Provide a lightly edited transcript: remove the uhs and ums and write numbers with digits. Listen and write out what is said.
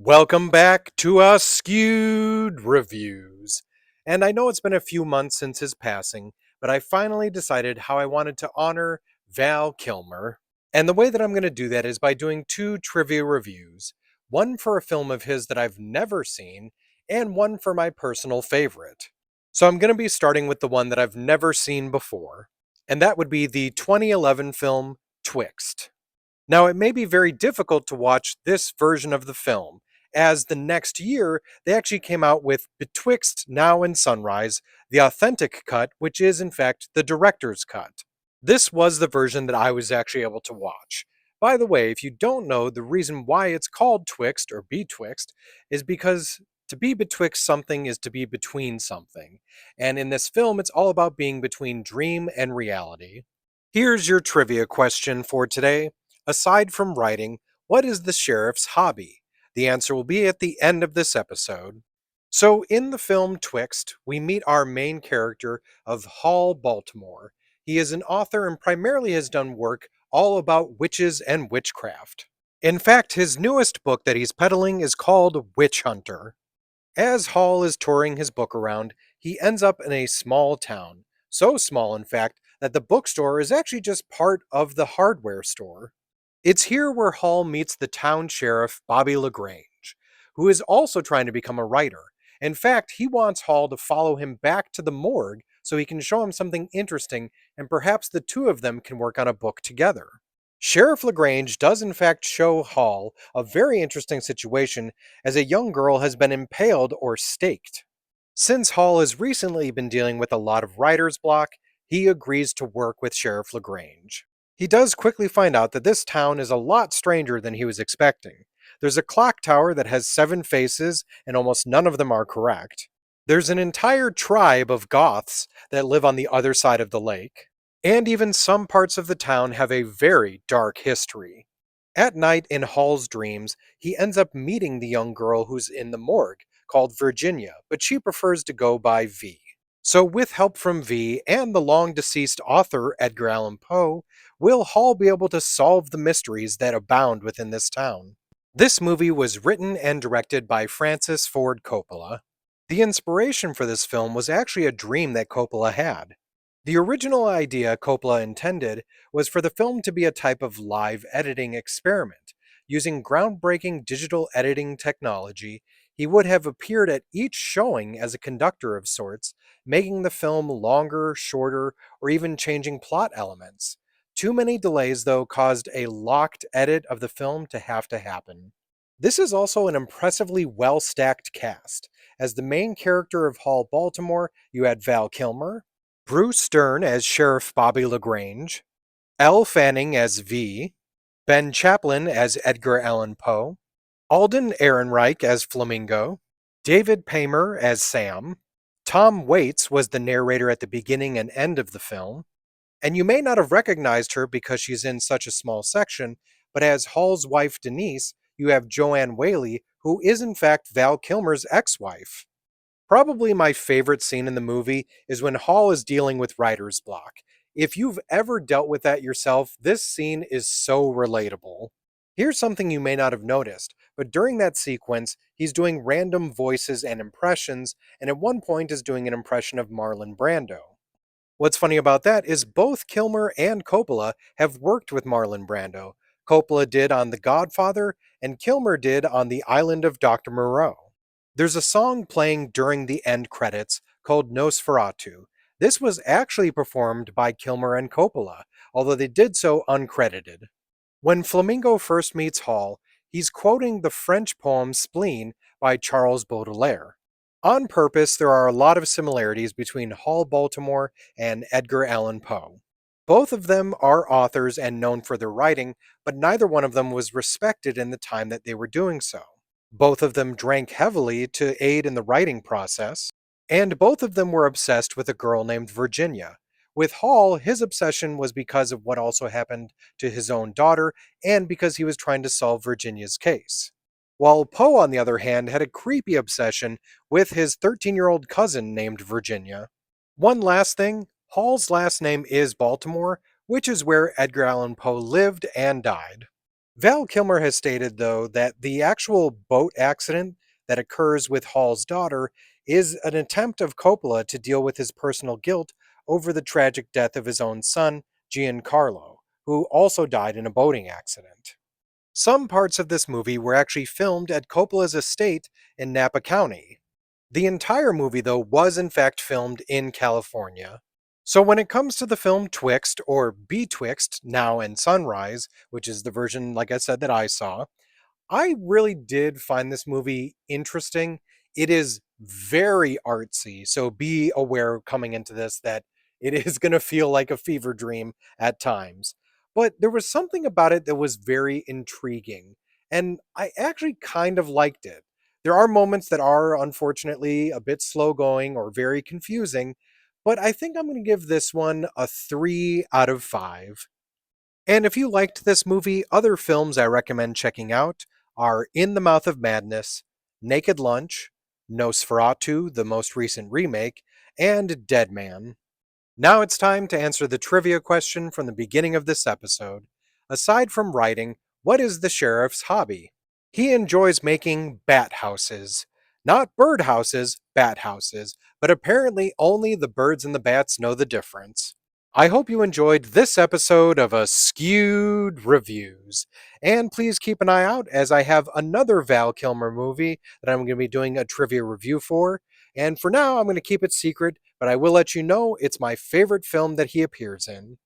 Welcome back to Askewed Reviews. And I know it's been a few months since his passing, but I finally decided how I wanted to honor Val Kilmer. And the way that I'm going to do that is by doing two trivia reviews, one for a film of his that I've never seen, and one for my personal favorite. So I'm going to be starting with the one that I've never seen before, and that would be the 2011 film Twixt. Now, it may be very difficult to watch this version of the film, as the next year they actually came out with Betwixt Now and Sunrise, the authentic cut, which is in fact the director's cut. This was the version that I was actually able to watch. By the way, if you don't know, the reason why it's called Twixt or Betwixt is because to be betwixt something is to be between something. And in this film, it's all about being between dream and reality. Here's your trivia question for today. Aside from writing, what is the sheriff's hobby? The answer will be at the end of this episode. So, in the film Twixt, we meet our main character of Hall Baltimore. He is an author and primarily has done work all about witches and witchcraft. In fact, his newest book that he's peddling is called Witch Hunter. As Hall is touring his book around, he ends up in a small town. So small, in fact, that the bookstore is actually just part of the hardware store. It's here where Hall meets the town sheriff, Bobby LaGrange, who is also trying to become a writer. In fact, he wants Hall to follow him back to the morgue so he can show him something interesting and perhaps the two of them can work on a book together. Sheriff LaGrange does in fact show Hall a very interesting situation as a young girl has been impaled or staked. Since Hall has recently been dealing with a lot of writer's block, he agrees to work with Sheriff LaGrange. He does quickly find out that this town is a lot stranger than he was expecting. There's a clock tower that has 7 faces, and almost none of them are correct. There's an entire tribe of Goths that live on the other side of the lake. And even some parts of the town have a very dark history. At night, in Hall's dreams, he ends up meeting the young girl who's in the morgue, called Virginia, but she prefers to go by V. So, with help from V and the long deceased author Edgar Allan Poe, will Hall be able to solve the mysteries that abound within this town? This movie was written and directed by Francis Ford Coppola. The inspiration for this film was actually a dream that Coppola had. The original idea Coppola intended was for the film to be a type of live editing experiment. Using groundbreaking digital editing technology, he would have appeared at each showing as a conductor of sorts, making the film longer, shorter, or even changing plot elements. Too many delays, though, caused a locked edit of the film to have to happen. This is also an impressively well stacked cast. As the main character of Hall Baltimore, you had Val Kilmer, Bruce Stern as Sheriff Bobby LaGrange, Elle Fanning as V, Ben Chaplin as Edgar Allan Poe, Alden Ehrenreich as Flamingo, David Paymer as Sam, Tom Waits was the narrator at the beginning and end of the film, and you may not have recognized her because she's in such a small section, but as Hall's wife Denise, you have Joanne Whaley, who is in fact Val Kilmer's ex-wife. Probably my favorite scene in the movie is when Hall is dealing with writer's block. If you've ever dealt with that yourself, this scene is so relatable. Here's something you may not have noticed, but during that sequence, he's doing random voices and impressions, and at one point is doing an impression of Marlon Brando. What's funny about that is both Kilmer and Coppola have worked with Marlon Brando. Coppola did on The Godfather, and Kilmer did on The Island of Dr. Moreau. There's a song playing during the end credits called Nosferatu. This was actually performed by Kilmer and Coppola, although they did so uncredited. When Flamingo first meets Hall, he's quoting the French poem Spleen by Charles Baudelaire. On purpose, there are a lot of similarities between Hall Baltimore and Edgar Allan Poe. Both of them are authors and known for their writing, but neither one of them was respected in the time that they were doing so. Both of them drank heavily to aid in the writing process, and both of them were obsessed with a girl named Virginia. With Hall, his obsession was because of what also happened to his own daughter and because he was trying to solve Virginia's case. While Poe, on the other hand, had a creepy obsession with his 13-year-old cousin named Virginia. One last thing, Hall's last name is Baltimore, which is where Edgar Allan Poe lived and died. Val Kilmer has stated, though, that the actual boat accident that occurs with Hall's daughter is an attempt of Coppola to deal with his personal guilt over the tragic death of his own son, Giancarlo, who also died in a boating accident. Some parts of this movie were actually filmed at Coppola's estate in Napa County. The entire movie, though, was in fact filmed in California. So when it comes to the film Twixt, or Betwixt, Now and Sunrise, which is the version, like I said, that I saw, I really did find this movie interesting. It is very artsy, so be aware coming into this that it is going to feel like a fever dream at times. But there was something about it that was very intriguing, and I actually kind of liked it. There are moments that are unfortunately a bit slow going or very confusing, but I think I'm going to give this one a 3 out of 5. And if you liked this movie, other films I recommend checking out are In the Mouth of Madness, Naked Lunch, Nosferatu, the most recent remake, and Dead Man. Now it's time to answer the trivia question from the beginning of this episode. Aside from writing, what is the sheriff's hobby? He enjoys making bat houses. Not bird houses, bat houses, but apparently only the birds and the bats know the difference. I hope you enjoyed this episode of Askewed Reviews. And please keep an eye out as I have another Val Kilmer movie that I'm going to be doing a trivia review for. And for now, I'm going to keep it secret, but I will let you know it's my favorite film that he appears in.